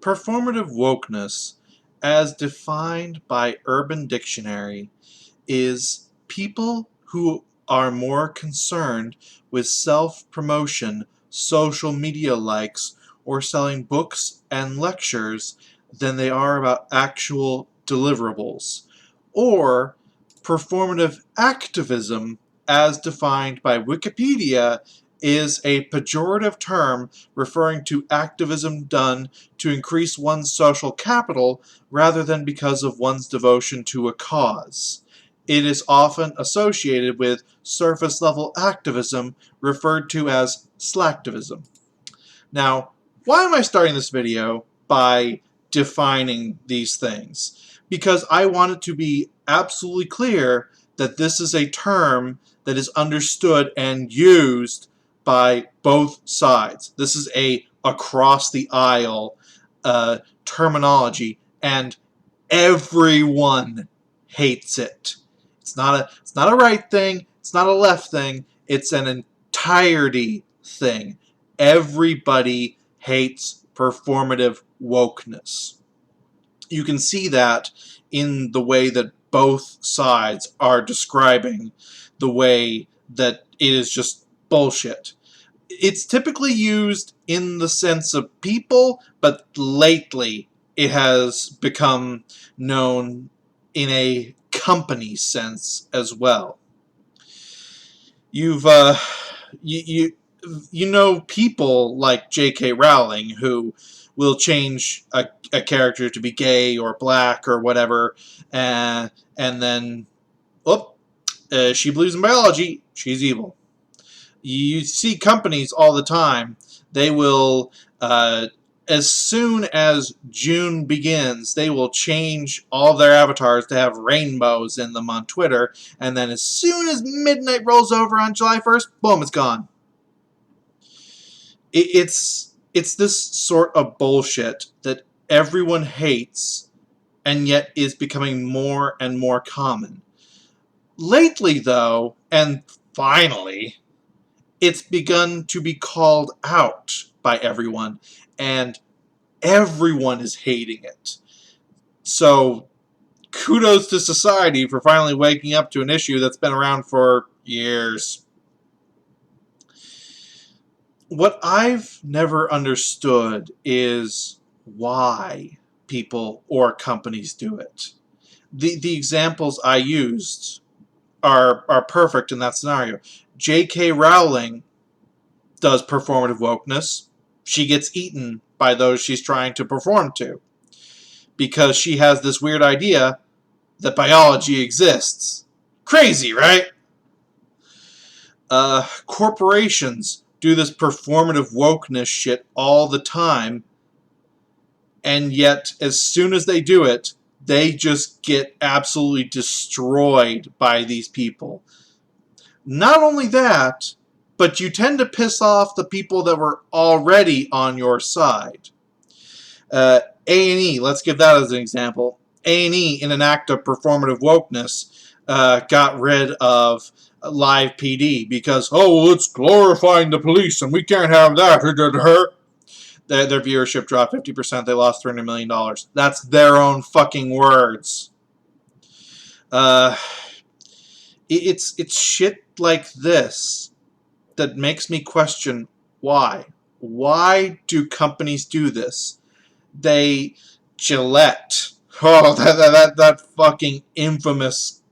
Performative wokeness, as defined by Urban Dictionary, is people who are more concerned with self-promotion, social media likes, or selling books and lectures than they are about actual deliverables. Or performative activism, as defined by Wikipedia, is a pejorative term referring to activism done to increase one's social capital rather than because of one's devotion to a cause. It is often associated with surface-level activism referred to as slacktivism. Now, why am I starting this video by defining these things? Because I want it to be absolutely clear that this is a term that is understood and used by both sides. This is a across the aisle terminology, and everyone hates it. It's not a right thing, it's not a left thing, it's an entirety thing. Everybody hates performative wokeness. You can see that in the way that both sides are describing the way that it is just bullshit. It's typically used in the sense of people, but lately it has become known in a company sense as well. You know people like J.K. Rowling who will change a character to be gay or black or whatever, and then, she believes in biology, she's evil. You see companies all the time, they will, as soon as June begins, they will change all their avatars to have rainbows in them on Twitter, and then as soon as midnight rolls over on July 1st, boom, it's gone. It's this sort of bullshit that everyone hates and yet is becoming more and more common. Lately, though, and finally, it's begun to be called out by everyone, and everyone is hating it. So, kudos to society for finally waking up to an issue that's been around for years. What I've never understood is why people or companies do it. The examples I used are perfect in that scenario. J.K. Rowling does performative wokeness. She gets eaten by those she's trying to perform to because she has this weird idea that biology exists. Crazy, right? Corporations do this performative wokeness shit all the time, and yet as soon as they do it, they just get absolutely destroyed by these people. Not only that, but you tend to piss off the people that were already on your side. A&E, let's give that as an example. A&E, in an act of performative wokeness, got rid of live PD because, well, it's glorifying the police and we can't have that. Their viewership dropped 50%. They lost $300 million. That's their own fucking words. It's shit like this that makes me question why. Why do companies do this? Gillette. Oh, that fucking infamous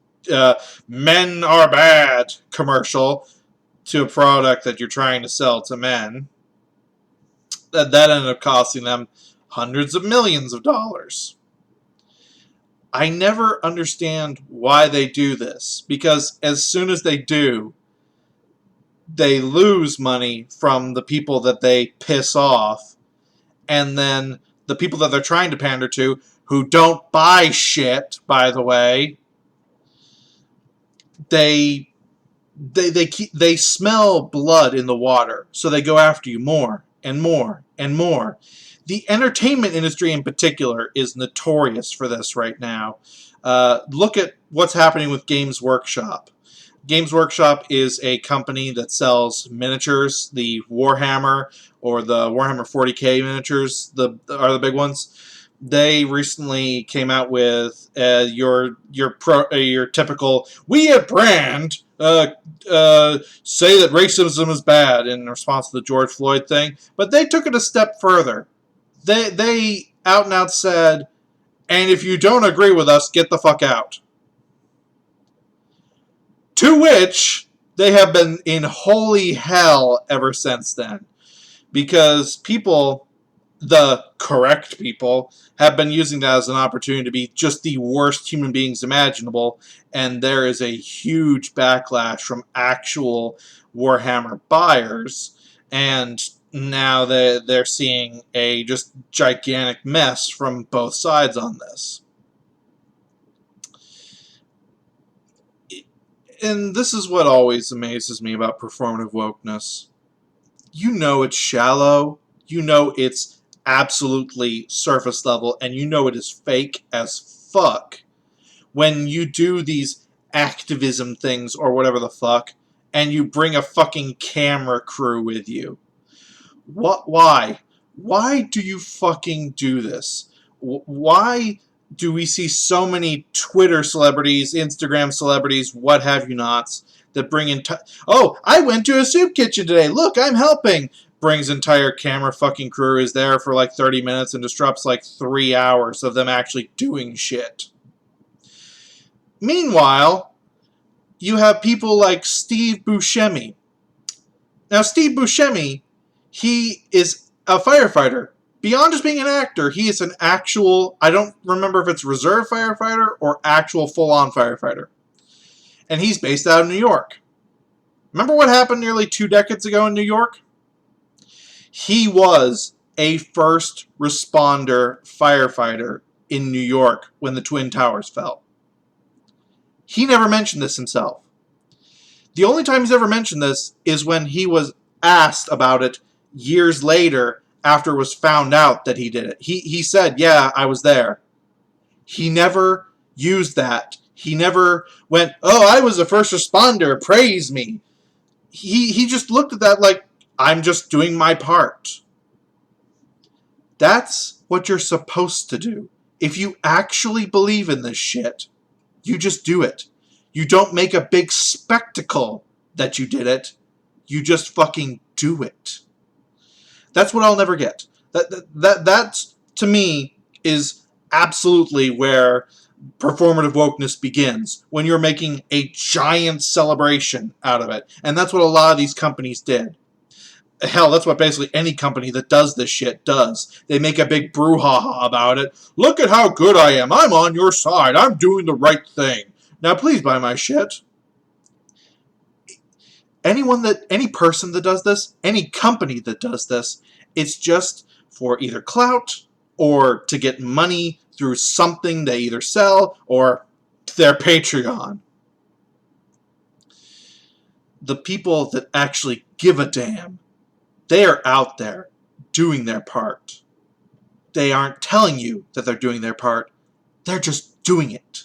men are bad commercial to a product that you're trying to sell to men. That ended up costing them hundreds of millions of dollars. I never understand why they do this, because as soon as they do, they lose money from the people that they piss off, and then the people that they're trying to pander to, who don't buy shit, by the way, they smell blood in the water, so they go after you more and more and more. The entertainment industry in particular is notorious for this right now. Look at what's happening with Games Workshop. Games Workshop is a company that sells miniatures. The Warhammer or the Warhammer 40K miniatures are the big ones. They recently came out with your typical "we at Brand say that racism is bad" in response to the George Floyd thing, but they took it a step further. They out and out said, "And if you don't agree with us, get the fuck out." To which they have been in holy hell ever since then. Because people, the correct people, have been using that as an opportunity to be just the worst human beings imaginable, and there is a huge backlash from actual Warhammer buyers, and now they're seeing a just gigantic mess from both sides on this. And this is what always amazes me about performative wokeness. You know it's shallow, you know it's absolutely surface level, and you know it is fake as fuck when you do these activism things or whatever the fuck, and you bring a fucking camera crew with you. What? Why? Why do you fucking do this? Why do we see so many Twitter celebrities, Instagram celebrities, what have you nots, that bring in... oh, I went to a soup kitchen today. Look, I'm helping. Brings entire camera fucking crew, is there for like 30 minutes and disrupts like 3 hours of them actually doing shit. Meanwhile, you have people like Steve Buscemi. Now, Steve Buscemi, he is a firefighter. Beyond just being an actor, he is an actual, I don't remember if it's reserve firefighter or actual full-on firefighter. And he's based out of New York. Remember what happened nearly 2 decades ago in New York? He was a first responder firefighter in New York when the Twin Towers fell. He never mentioned this himself. The only time he's ever mentioned this is when he was asked about it years later after it was found out that he did it. He said, yeah, I was there. He never used that. He never went, oh, I was a first responder, praise me. He just looked at that like, I'm just doing my part. That's what you're supposed to do. If you actually believe in this shit, you just do it. You don't make a big spectacle that you did it. You just fucking do it. That's what I'll never get. That to me, is absolutely where performative wokeness begins. When you're making a giant celebration out of it. And that's what a lot of these companies did. Hell, that's what basically any company that does this shit does. They make a big brouhaha about it. Look at how good I am. I'm on your side. I'm doing the right thing. Now please buy my shit. Any person that does this, any company that does this, it's just for either clout or to get money through something they either sell or their Patreon. The people that actually give a damn, they are out there doing their part. They aren't telling you that they're doing their part. They're just doing it.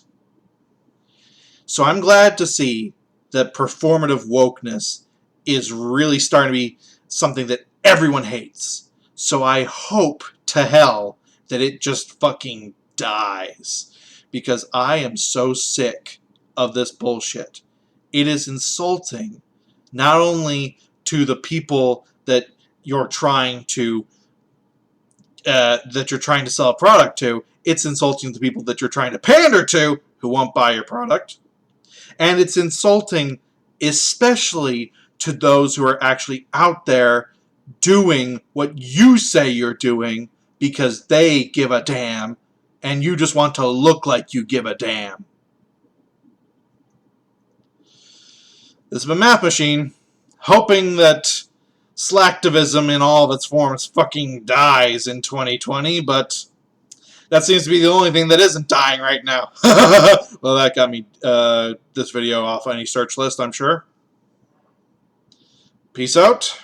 So I'm glad to see that performative wokeness is really starting to be something that everyone hates. So I hope to hell that it just fucking dies. Because I am so sick of this bullshit. It is insulting not only to the people that you're trying to sell a product to, it's insulting to the people that you're trying to pander to who won't buy your product. And it's insulting especially to those who are actually out there doing what you say you're doing because they give a damn and you just want to look like you give a damn. This has been Math Machine, hoping that slacktivism in all of its forms fucking dies in 2020, but that seems to be the only thing that isn't dying right now. Well, that got me this video off any search list, I'm sure. Peace out.